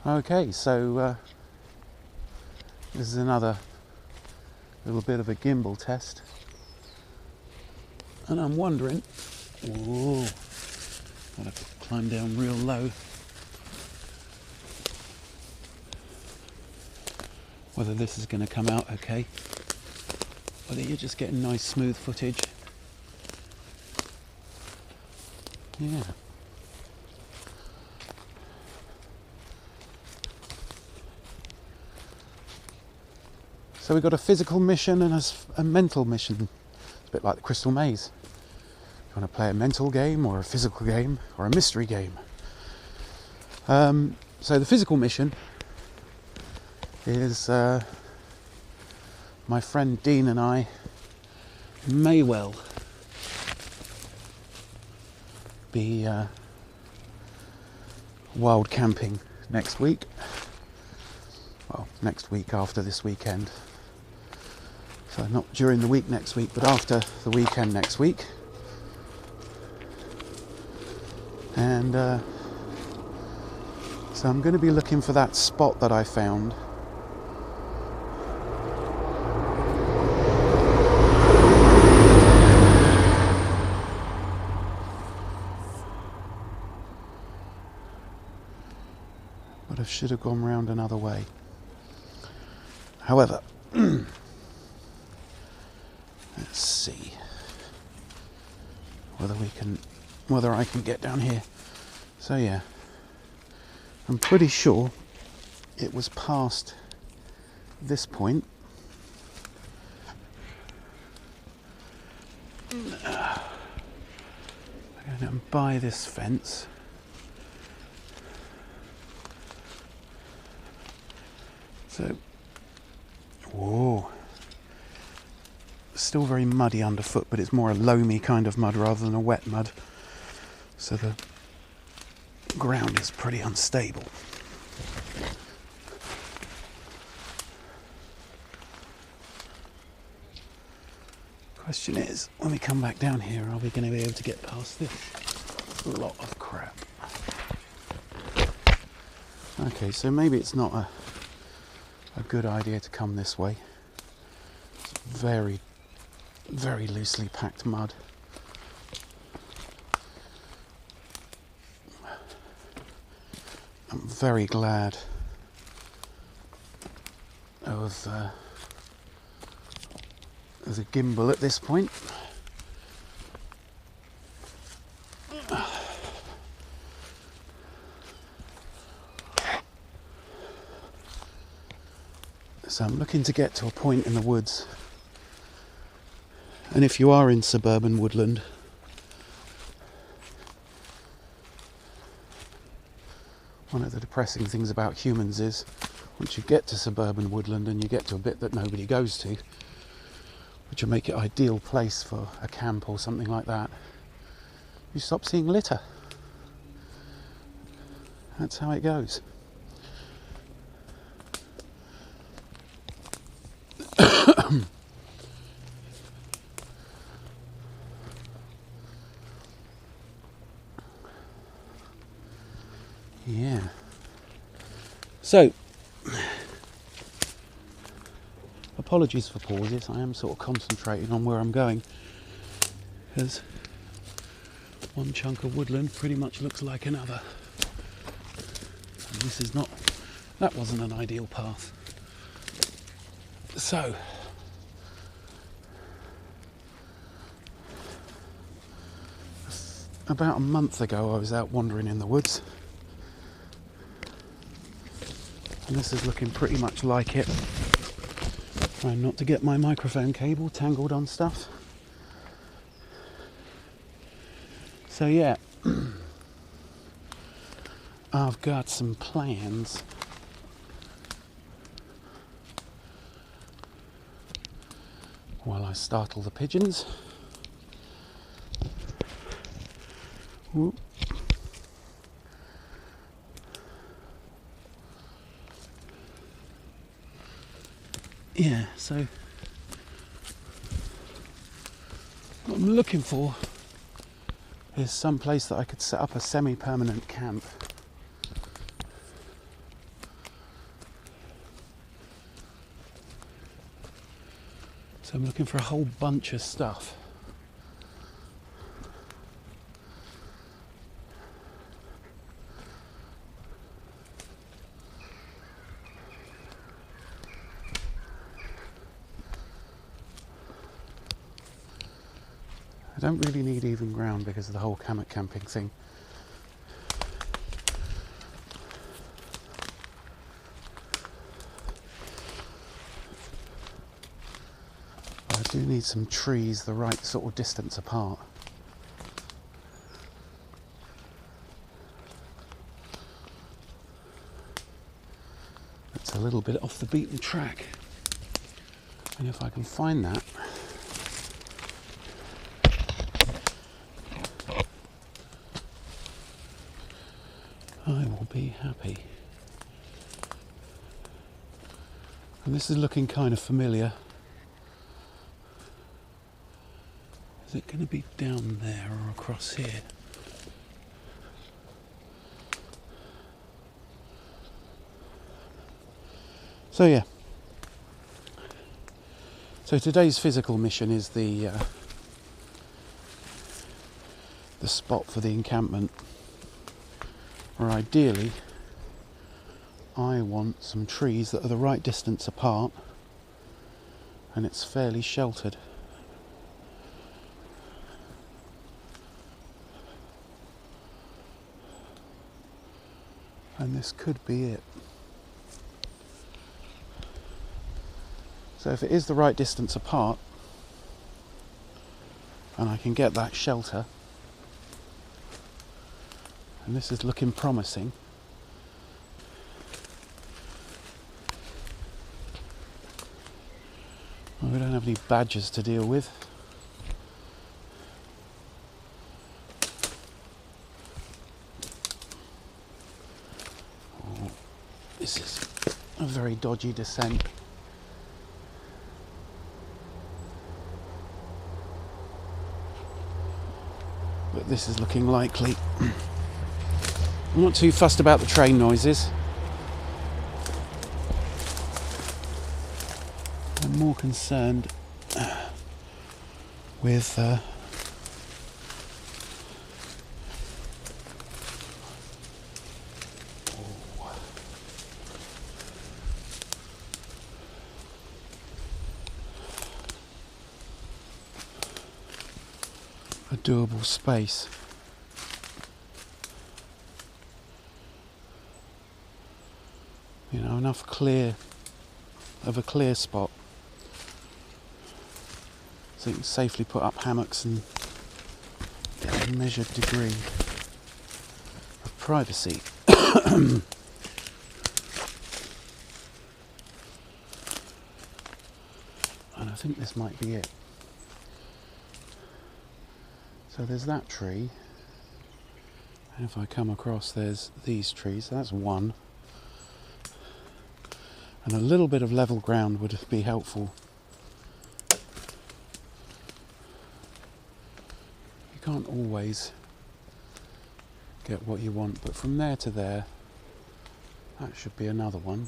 Okay, so this is another little bit of a gimbal test, and I'm wondering, whoa, gotta climb down real low, whether this is going to come out okay, whether you're just getting nice smooth footage. Yeah. So we've got a physical mission and a mental mission. It's a bit like the Crystal Maze. You want to play a mental game or a physical game or a mystery game. So the physical mission is my friend Dean and I may well be wild camping next week. Well, next week after this weekend. So not during the week next week, but after the weekend next week. And so I'm going to be looking for that spot that I found. But I should have gone round another way. However, let's see whether I can get down here. So yeah, I'm pretty sure it was past this point. I'm going to buy this fence. So, whoa. Still very muddy underfoot, but it's more a loamy kind of mud rather than a wet mud. So the ground is pretty unstable. Question is, when we come back down here, are we going to be able to get past this lot of crap? Okay, so maybe it's not a good idea to come this way. It's very, very loosely packed mud. I'm very glad of the gimbal at this point. So I'm looking to get to a point in the woods, and if you are in suburban woodland, one of the depressing things about humans is once you get to suburban woodland and you get to a bit that nobody goes to, which will make it an ideal place for a camp or something like that, you stop seeing litter. That's how it goes. Yeah. So, apologies for pauses. I am sort of concentrating on where I'm going, because one chunk of woodland pretty much looks like another. And this is not, that wasn't an ideal path. So, about a month ago I was out wandering in the woods, and this is looking pretty much like it. Trying not to get my microphone cable tangled on stuff. So yeah, I've got some plans while I startle the pigeons. Whoop. Yeah, so what I'm looking for is some place that I could set up a semi-permanent camp. So I'm looking for a whole bunch of stuff. I don't really need even ground because of the whole hammock camping thing. But I do need some trees the right sort of distance apart. It's a little bit off the beaten track. And if I can find that, I will be happy. And this is looking kind of familiar. Is it going to be down there or across here? So yeah. So today's physical mission is the spot for the encampment, where ideally I want some trees that are the right distance apart and it's fairly sheltered. And this could be it. So if it is the right distance apart and I can get that shelter, and this is looking promising, well, we don't have any badgers to deal with. Oh, this is a very dodgy descent. But this is looking likely. I'm not too fussed about the train noises. I'm more concerned with a doable space. You know, enough of a clear spot so you can safely put up hammocks and get a measured degree of privacy. And I think this might be it. So there's that tree, and if I come across, there's these trees. So that's one. And a little bit of level ground would be helpful. You can't always get what you want, but from there to there, that should be another one.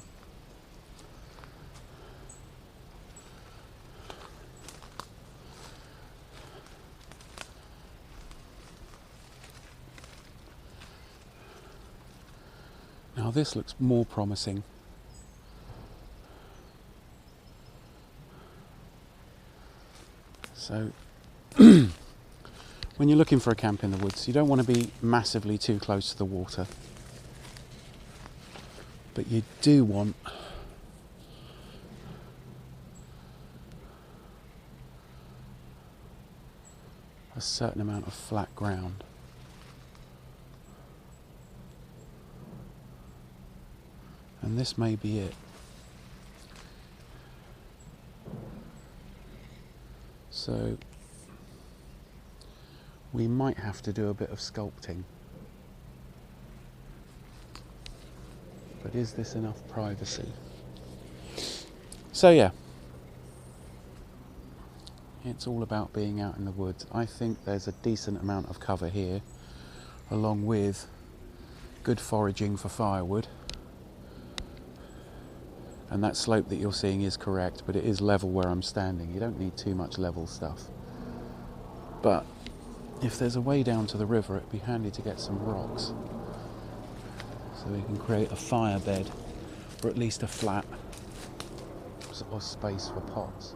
Now this looks more promising. So, when you're looking for a camp in the woods, you don't want to be massively too close to the water. But you do want a certain amount of flat ground. And this may be it. So we might have to do a bit of sculpting. But is this enough privacy? So yeah, it's all about being out in the woods. I think there's a decent amount of cover here, along with good foraging for firewood. And that slope that you're seeing is correct, but it is level where I'm standing. You don't need too much level stuff. But if there's a way down to the river, it'd be handy to get some rocks. So we can create a fire bed, or at least a flat or space for pots.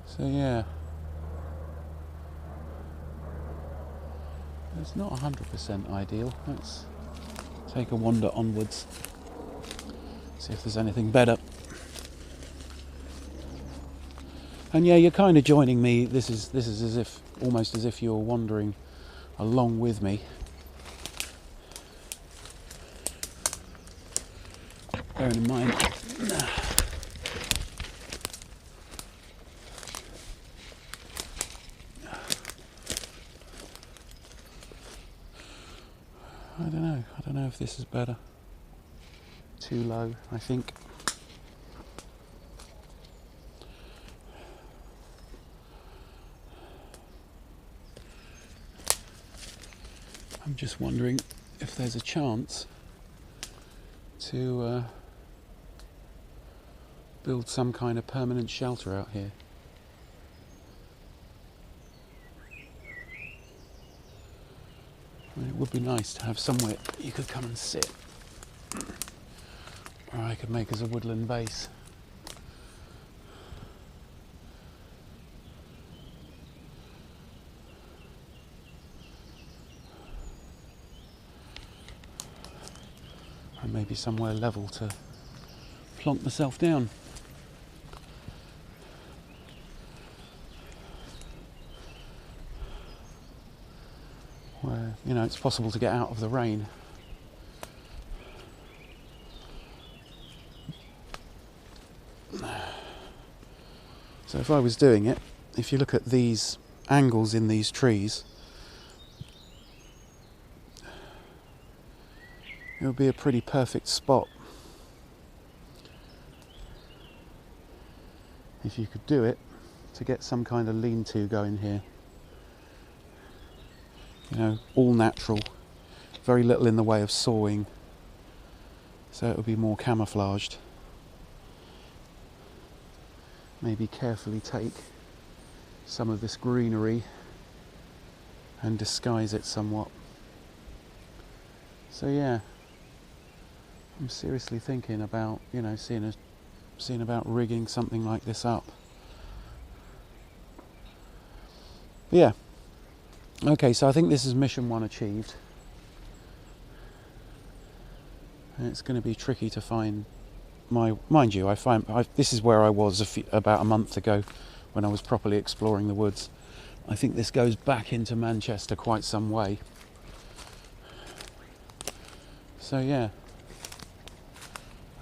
So yeah, it's not 100% ideal. Let's take a wander onwards, see if there's anything better. And yeah, you're kind of joining me. This is as if, almost as if you're wandering along with me. Bearing in mind, I don't know if this is better. Too low, I think. I'm just wondering if there's a chance to build some kind of permanent shelter out here. I mean, it would be nice to have somewhere you could come and sit, or I could make as a woodland base. And maybe somewhere level to plonk myself down. Where, you know, it's possible to get out of the rain. So if I was doing it, if you look at these angles in these trees, it would be a pretty perfect spot. If you could do it, to get some kind of lean-to going here. You know, all natural, very little in the way of sawing, so it would be more camouflaged. Maybe carefully take some of this greenery and disguise it somewhat. So yeah, I'm seriously thinking about, you know, seeing about rigging something like this up. But yeah. Okay, so I think this is mission 1 achieved. And it's going to be tricky to find mind you, this is where I was about a month ago when I was properly exploring the woods. I think this goes back into Manchester quite some way. So yeah,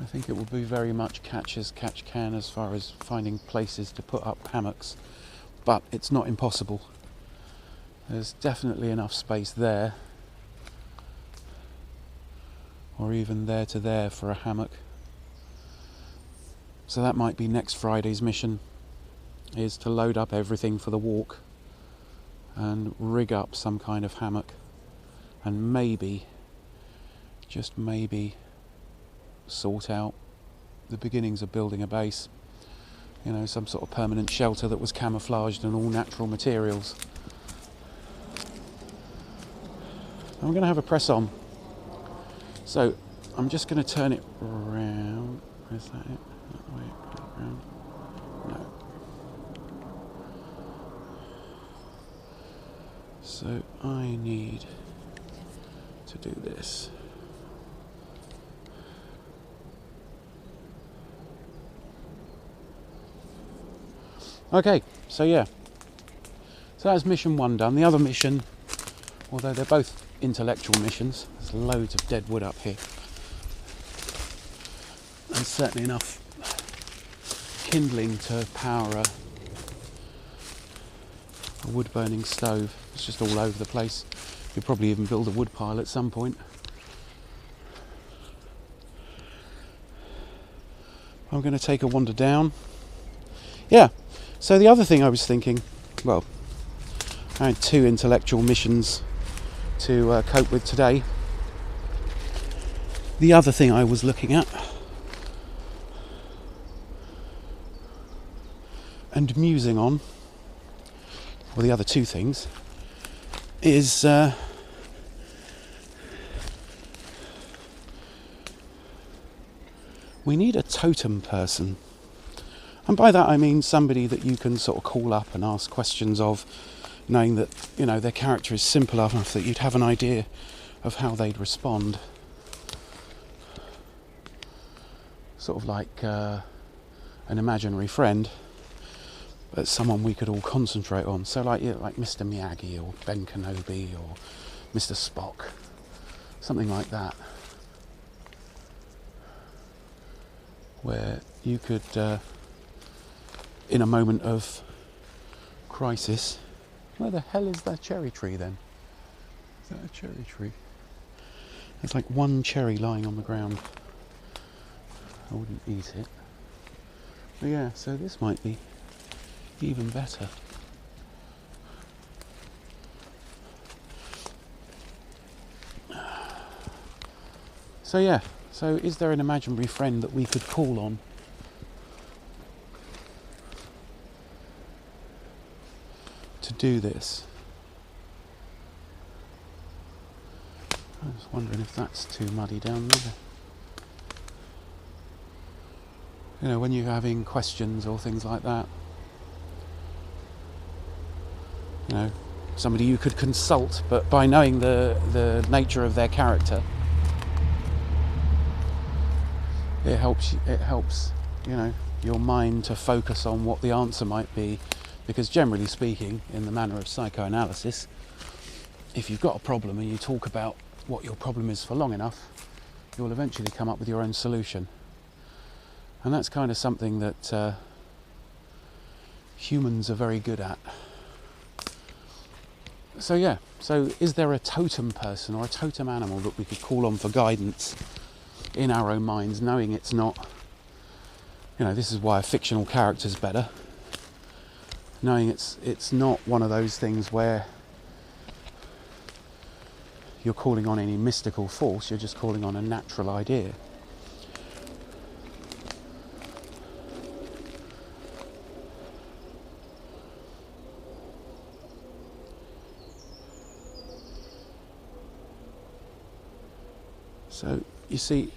I think it will be very much catch as catch can as far as finding places to put up hammocks, but it's not impossible. There's definitely enough space there, or even there to there for a hammock. So that might be next Friday's mission, is to load up everything for the walk and rig up some kind of hammock, and maybe, just maybe, sort out the beginnings of building a base. You know, some sort of permanent shelter that was camouflaged and all natural materials. I'm going to have a press on. So I'm just going to turn it round. Is that it? That way, put it round. No. So I need to do this. Okay, so yeah. So that's mission 1 done. The other mission, although they're both intellectual missions, there's loads of dead wood up here. And certainly enough kindling to power a wood-burning stove. It's just all over the place. You'll probably even build a wood pile at some point. I'm going to take a wander down. Yeah, so the other thing I was thinking, well, I had 2 intellectual missions to cope with today. The other thing I was looking at and musing on, well, the other two things, is we need a totem person. And by that I mean somebody that you can sort of call up and ask questions of, knowing that, you know, their character is simple enough that you'd have an idea of how they'd respond. Sort of like an imaginary friend, but someone we could all concentrate on. So like Mr. Miyagi or Ben Kenobi or Mr. Spock, something like that, where you could, in a moment of crisis, where the hell is that cherry tree then? Is that a cherry tree? There's like one cherry lying on the ground. I wouldn't eat it. But yeah, so this might be even better. So yeah, so is there an imaginary friend that we could call on to do this? I was wondering if that's too muddy down there. You know, when you're having questions or things like that, you know, somebody you could consult, but by knowing the nature of their character, it helps, you know, your mind to focus on what the answer might be. Because generally speaking, in the manner of psychoanalysis, if you've got a problem and you talk about what your problem is for long enough, you'll eventually come up with your own solution. And that's kind of something that humans are very good at. So yeah, so is there a totem person or a totem animal that we could call on for guidance in our own minds, knowing it's not, you know, this is why a fictional character's better, knowing it's not one of those things where you're calling on any mystical force, you're just calling on a natural idea. So you see,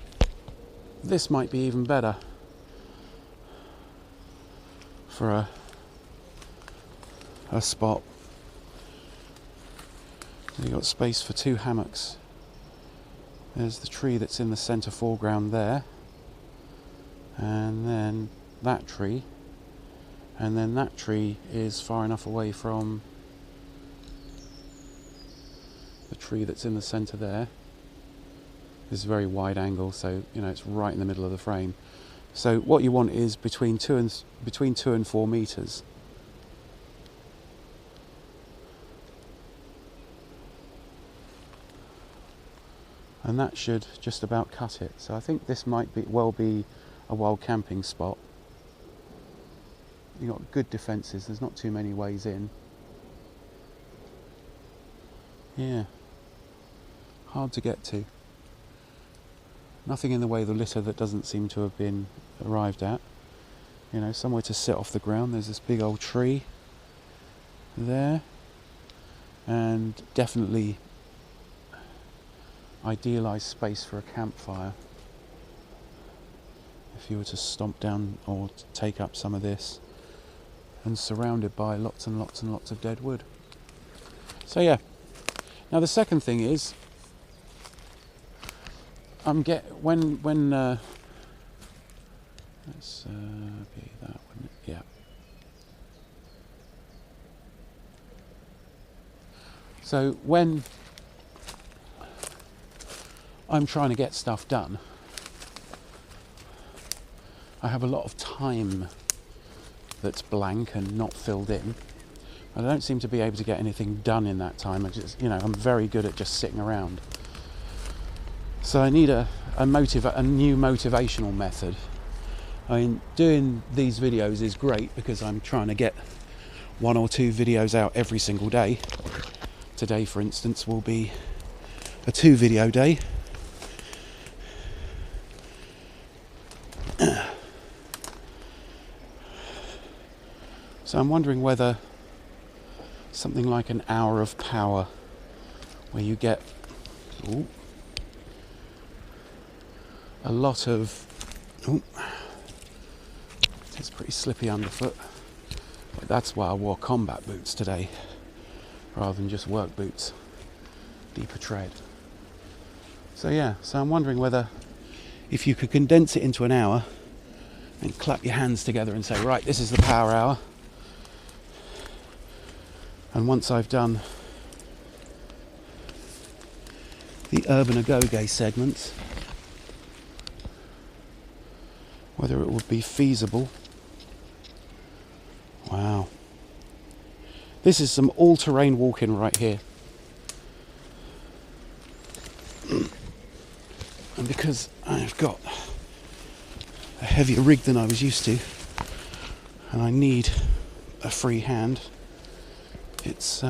this might be even better for a spot. You've got space for two hammocks. There's the tree that's in the centre foreground there, and then that tree, and then that tree is far enough away from the tree that's in the centre there. This is a very wide angle, so you know it's right in the middle of the frame. So what you want is between 2 and 4 meters. And that should just about cut it. So I think this might well be a wild camping spot. You've got good defences, there's not too many ways in. Yeah, hard to get to. Nothing in the way of the litter that doesn't seem to have been arrived at. You know, somewhere to sit off the ground. There's this big old tree there, and definitely idealised space for a campfire. If you were to stomp down or take up some of this, and surrounded by lots and lots and lots of dead wood. So yeah. Now the second thing is, when let's be that one, yeah. So when I'm trying to get stuff done, I have a lot of time that's blank and not filled in. I don't seem to be able to get anything done in that time. I'm very good at just sitting around. So I need a new motivational method. I mean, doing these videos is great because I'm trying to get 1 or 2 videos out every single day. Today, for instance, will be a 2 video day. So I'm wondering whether something like an hour of power where you get a lot of it's pretty slippy underfoot, but that's why I wore combat boots today rather than just work boots. Deeper tread. So yeah, so I'm wondering whether if you could condense it into an hour and clap your hands together and say, right, this is the power hour, and once I've done the Urban Agoge segments, whether it would be feasible. Wow. This is some all-terrain walking right here. And because I've got a heavier rig than I was used to, and I need a free hand, it's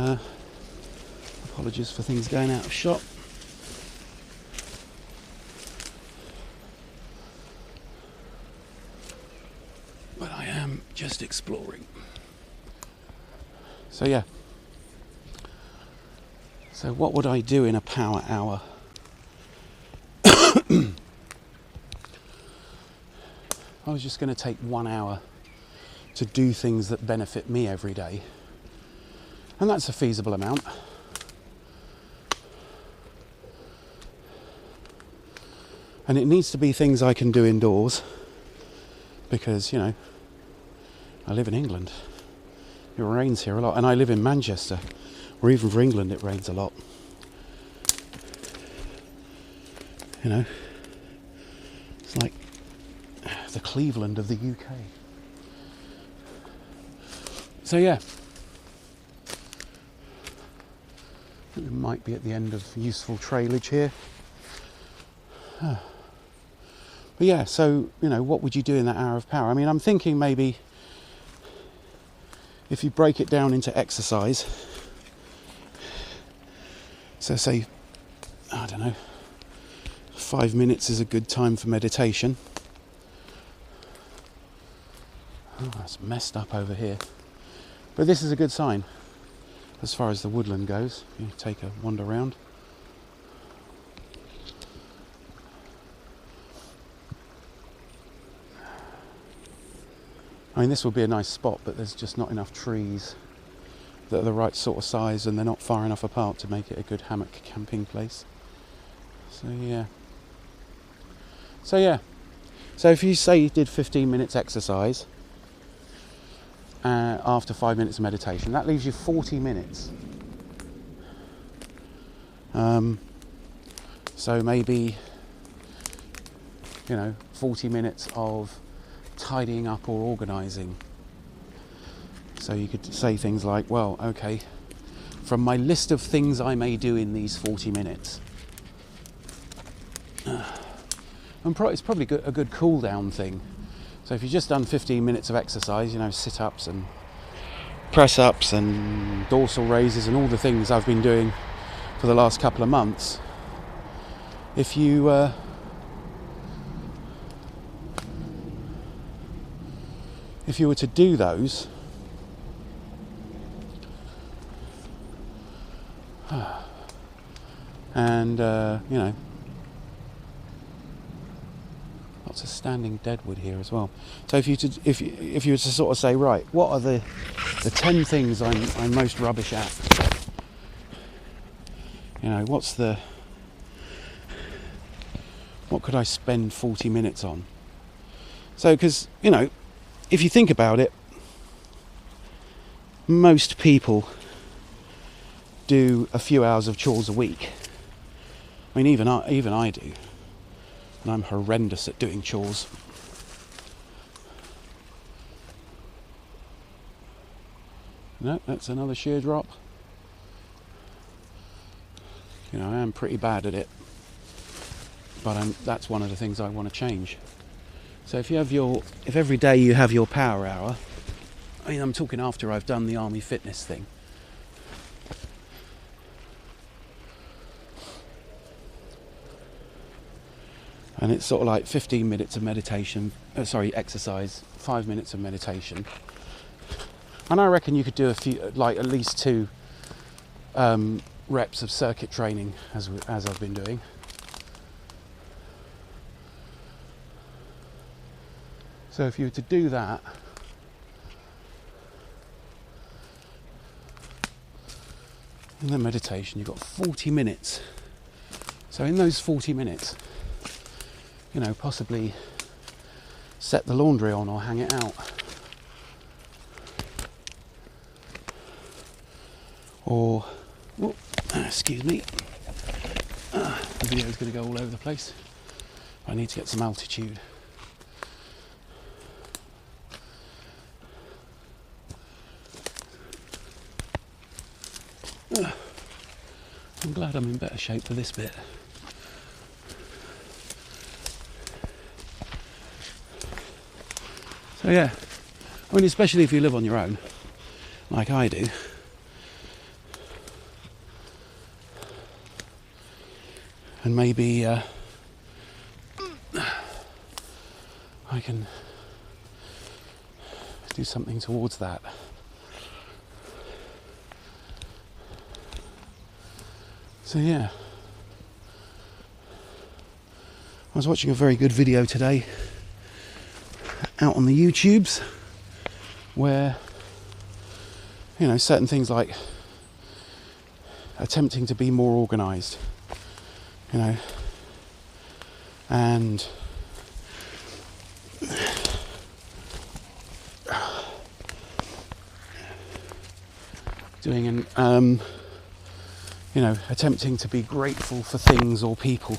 apologies for things going out of shot. But I am just exploring. So yeah. So what would I do in a power hour? I was just going to take 1 hour to do things that benefit me every day. And that's a feasible amount. And it needs to be things I can do indoors. Because, you know, I live in England. It rains here a lot. And I live in Manchester, where even for England it rains a lot. You know, it's like the Cleveland of the UK. So yeah, I think we might be at the end of useful trailage here. But yeah, so, you know, what would you do in that hour of power? I mean, I'm thinking maybe if you break it down into exercise, so say, I don't know, 5 minutes is a good time for meditation. Oh, that's messed up over here. But this is a good sign as far as the woodland goes. You take a wander around. I mean, this would be a nice spot, but there's just not enough trees that are the right sort of size, and they're not far enough apart to make it a good hammock camping place. So yeah. So if you say you did 15 minutes exercise after 5 minutes of meditation, that leaves you 40 minutes. So maybe, you know, 40 minutes of tidying up or organising. So you could say things like, well, okay, from my list of things I may do in these 40 minutes, it's probably a good cool down thing. So if you've just done 15 minutes of exercise, you know, sit-ups and press-ups and dorsal raises and all the things I've been doing for the last couple of months, if you were to do those, and you know, lots of standing deadwood here as well. So if you were to sort of say, right, what are the 10 things I'm most rubbish at? You know, what could I spend 40 minutes on? So, because, you know, if you think about it, most people do a few hours of chores a week. I mean, even I do. And I'm horrendous at doing chores. No, that's another shear drop. You know, I am pretty bad at it. But that's one of the things I want to change. So if every day you have your power hour, I mean, I'm talking after I've done the army fitness thing. And it's sort of like 15 minutes of meditation, exercise, 5 minutes of meditation. And I reckon you could do a few, like at least 2 reps of circuit training as I've been doing. So if you were to do that, and then meditation, you've got 40 minutes. So in those 40 minutes, you know, possibly set the laundry on or hang it out. Or, excuse me, the video's going to go all over the place. I need to get some altitude. I'm glad I'm in better shape for this bit. So yeah, I mean, especially if you live on your own, like I do, and maybe I can do something towards that. So yeah, I was watching a very good video today out on the YouTubes where, you know, certain things like attempting to be more organised, you know, and doing an you know, attempting to be grateful for things or people.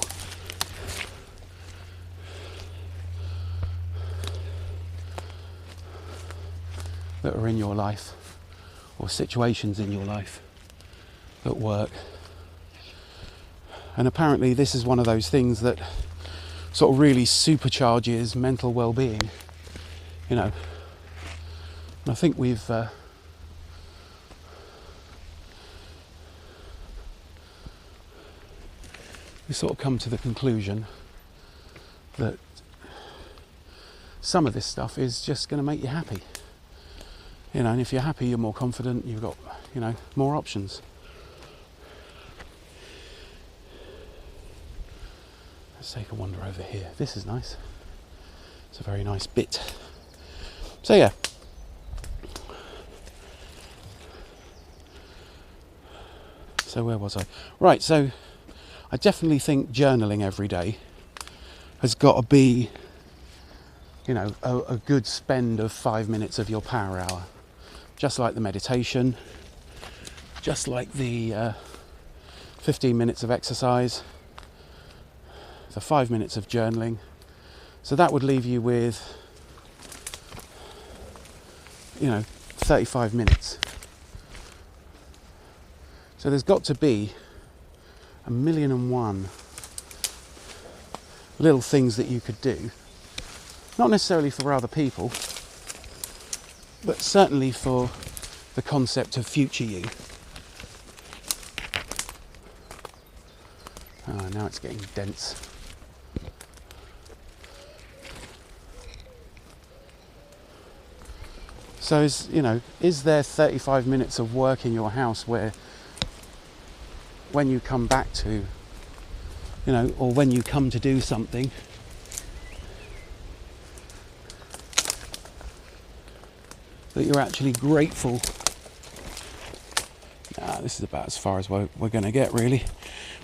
That are in your life, or situations in your life at work. And apparently this is one of those things that sort of really supercharges mental well-being, you know. And I think we've sort of come to the conclusion that some of this stuff is just going to make you happy. You know, and if you're happy, you're more confident, you've got, you know, more options. Let's take a wander over here. This is nice. It's a very nice bit. So yeah. So where was I? Right, so I definitely think journaling every day has got to be, you know, a good spend of 5 minutes of your power hour. Just like the meditation, just like the 15 minutes of exercise, the 5 minutes of journaling. So that would leave you with, you know, 35 minutes. So there's got to be 1,000,001 little things that you could do. Not necessarily for other people, but certainly for the concept of future you. Oh, now it's getting dense. So is there 35 minutes of work in your house where when you come back to, you know, or when you come to do something, that you're actually grateful? This is about as far as we're going to get, really,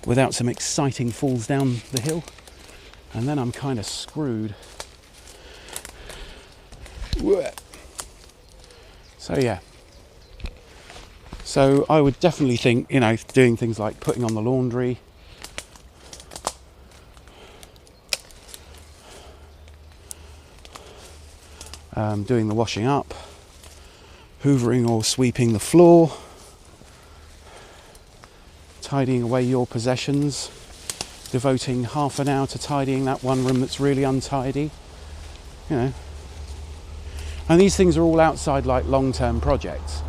without some exciting falls down the hill, and then I'm kind of screwed. So yeah, so I would definitely think, you know, doing things like putting on the laundry, doing the washing up, hoovering or sweeping the floor, tidying away your possessions, devoting half an hour to tidying that one room that's really untidy, you know. And these things are all outside like long-term projects.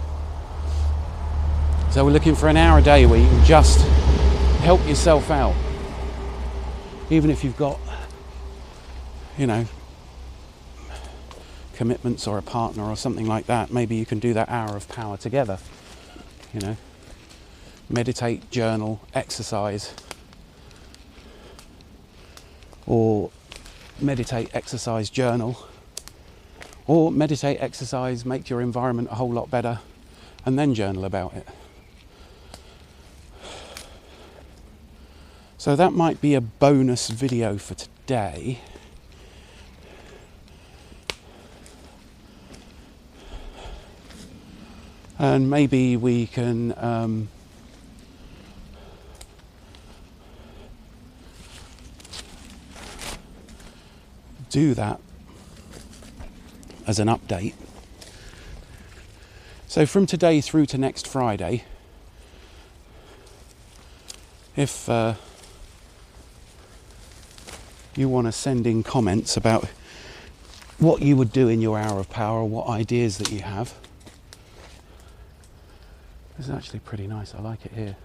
So we're looking for an hour a day where you can just help yourself out. Even if you've got you know, commitments or a partner or something like that, maybe you can do that hour of power together. You know, meditate, journal, exercise, or meditate, exercise, journal, or meditate, exercise, make your environment a whole lot better, and then journal about it. So that might be a bonus video for today. And maybe we can do that as an update. So from today through to next Friday, if you want to send in comments about what you would do in your hour of power, what ideas that you have. This is actually pretty nice, I like it here.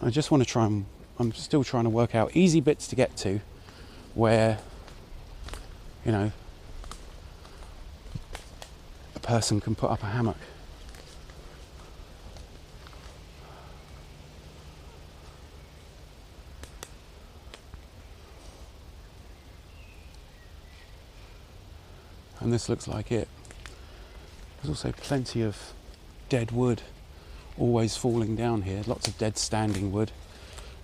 I just want to try and, I'm still trying to work out easy bits to get to where, you know, a person can put up a hammock. And this looks like it. There's also plenty of dead wood always falling down here. Lots of dead standing wood.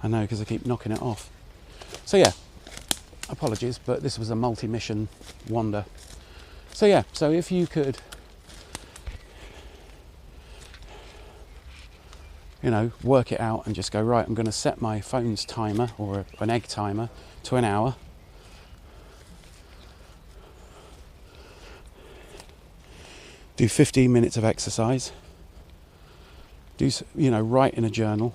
I know, because I keep knocking it off. So yeah, apologies, but this was a multi-mission wander. So yeah, so if you could, you know, work it out and just go, right, I'm going to set my phone's timer or an egg timer to an hour. Do 15 minutes of exercise. Do, you know, write in a journal,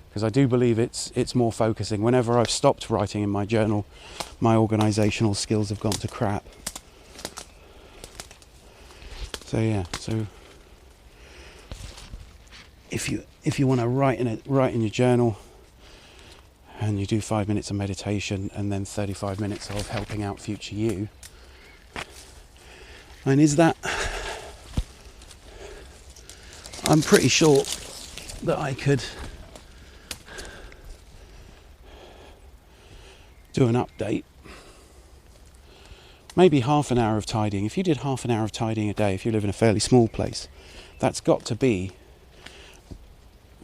because I do believe it's more focusing. Whenever I've stopped writing in my journal, my organisational skills have gone to crap. So yeah, so if you want to write in your journal, and you do 5 minutes of meditation and then 35 minutes of helping out future you, and is that, I'm pretty sure that I could do an update. Maybe half an hour of tidying. If you did half an hour of tidying a day, if you live in a fairly small place, that's got to be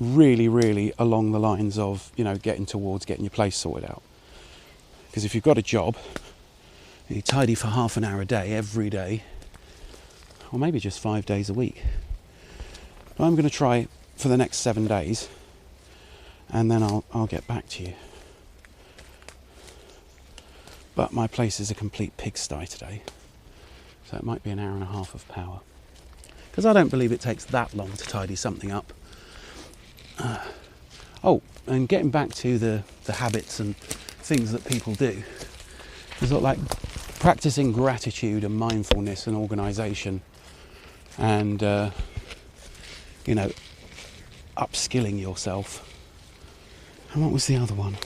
really, really along the lines of, you know, getting towards getting your place sorted out. Because if you've got a job, and you tidy for half an hour a day, every day, or maybe just 5 days a week. But I'm going to try for the next 7 days, and then I'll get back to you. But my place is a complete pigsty today, so it might be an hour and a half of power. Because I don't believe it takes that long to tidy something up. Oh, and getting back to the habits and things that people do, is like practicing gratitude and mindfulness and organisation, and you know, upskilling yourself. And what was the other one?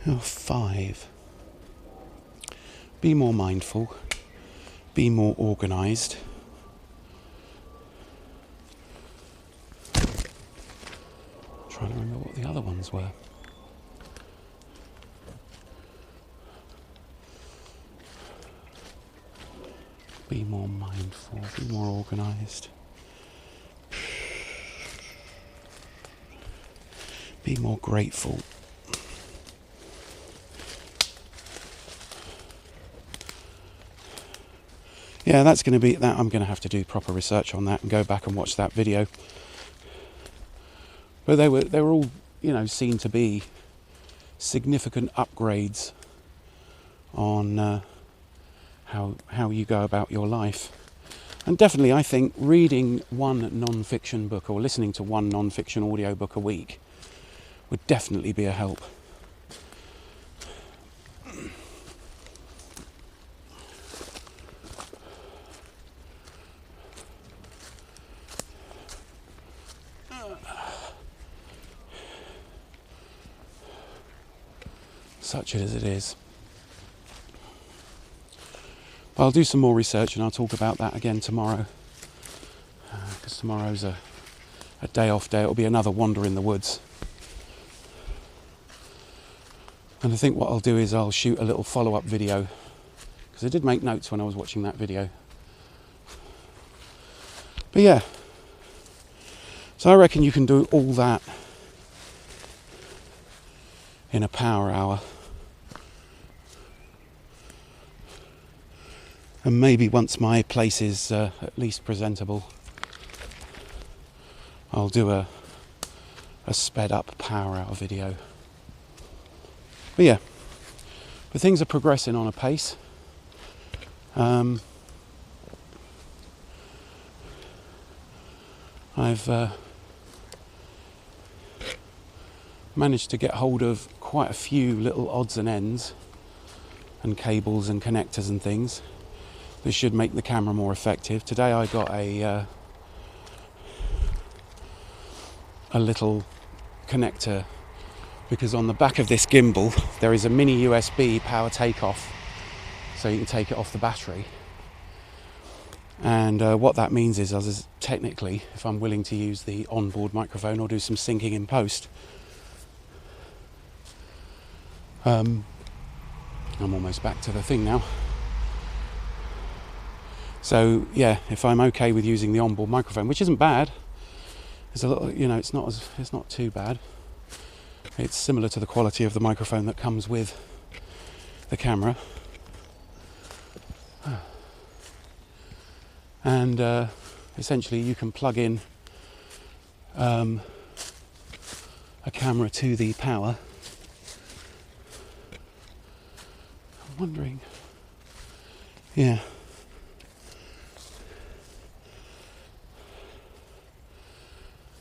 Oh, 5. Be more mindful, be more organised. Trying to remember what the other ones were. Be more mindful, be more organised. Be more grateful. Yeah, that's going to be that. I'm going to have to do proper research on that and go back and watch that video. But they were all, you know, seen to be significant upgrades on how you go about your life. And definitely, I think reading one non-fiction book or listening to one non-fiction audiobook a week would definitely be a help. such as it is. But I'll do some more research and I'll talk about that again tomorrow, because tomorrow's a day off day. It'll be another wander in the woods. And I think what I'll do is I'll shoot a little follow-up video, because I did make notes when I was watching that video. But yeah, so I reckon you can do all that in a power hour. And maybe once my place is at least presentable, I'll do a sped up power hour video. But yeah, but things are progressing on a pace. I've managed to get hold of quite a few little odds and ends and cables and connectors and things. This should make the camera more effective. Today I got a little connector, because on the back of this gimbal there is a mini USB power takeoff, so you can take it off the battery. And what that means is technically, if I'm willing to use the onboard microphone or do some syncing in post, I'm almost back to the thing now. So yeah, if I'm okay with using the onboard microphone, which isn't bad, it's a little, you know, it's not too bad. It's similar to the quality of the microphone that comes with the camera. And essentially you can plug in a camera to the power. I'm wondering, yeah.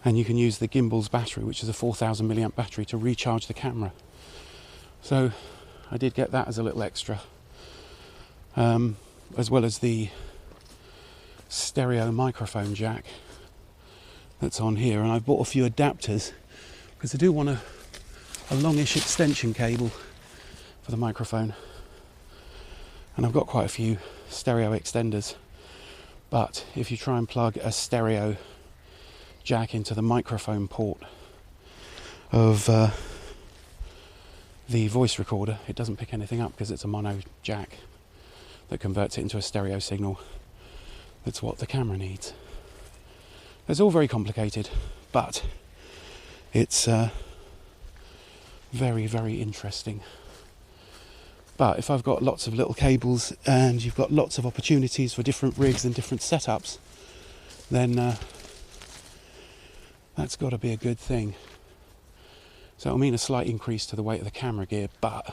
And you can use the gimbal's battery, which is a 4,000 milliamp battery, to recharge the camera. So I did get that as a little extra, as well as the stereo microphone jack that's on here. And I've bought a few adapters because I do want a longish extension cable for the microphone, and I've got quite a few stereo extenders. But if you try and plug a stereo jack into the microphone port of the voice recorder, it doesn't pick anything up because it's a mono jack that converts it into a stereo signal. That's what the camera needs. It's all very complicated, but it's very, very interesting. But if I've got lots of little cables and you've got lots of opportunities for different rigs and different setups, then that's got to be a good thing. So it'll mean a slight increase to the weight of the camera gear, but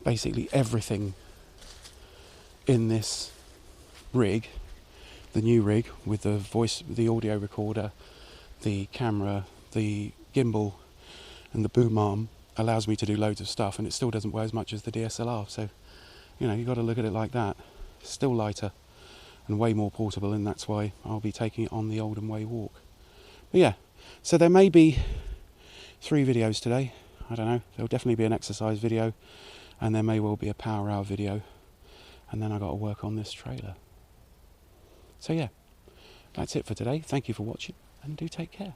basically everything in this rig, the new rig with the voice, the audio recorder, the camera, the gimbal and the boom arm, allows me to do loads of stuff, and it still doesn't weigh as much as the DSLR. So, you know, you've got to look at it like that. It's still lighter and way more portable, and that's why I'll be taking it on the Oldham Way walk. But yeah, so there may be 3 videos today. I don't know. There'll definitely be an exercise video, and there may well be a power hour video, and then I've got to work on this trailer. So yeah, that's it for today. Thank you for watching, and do take care.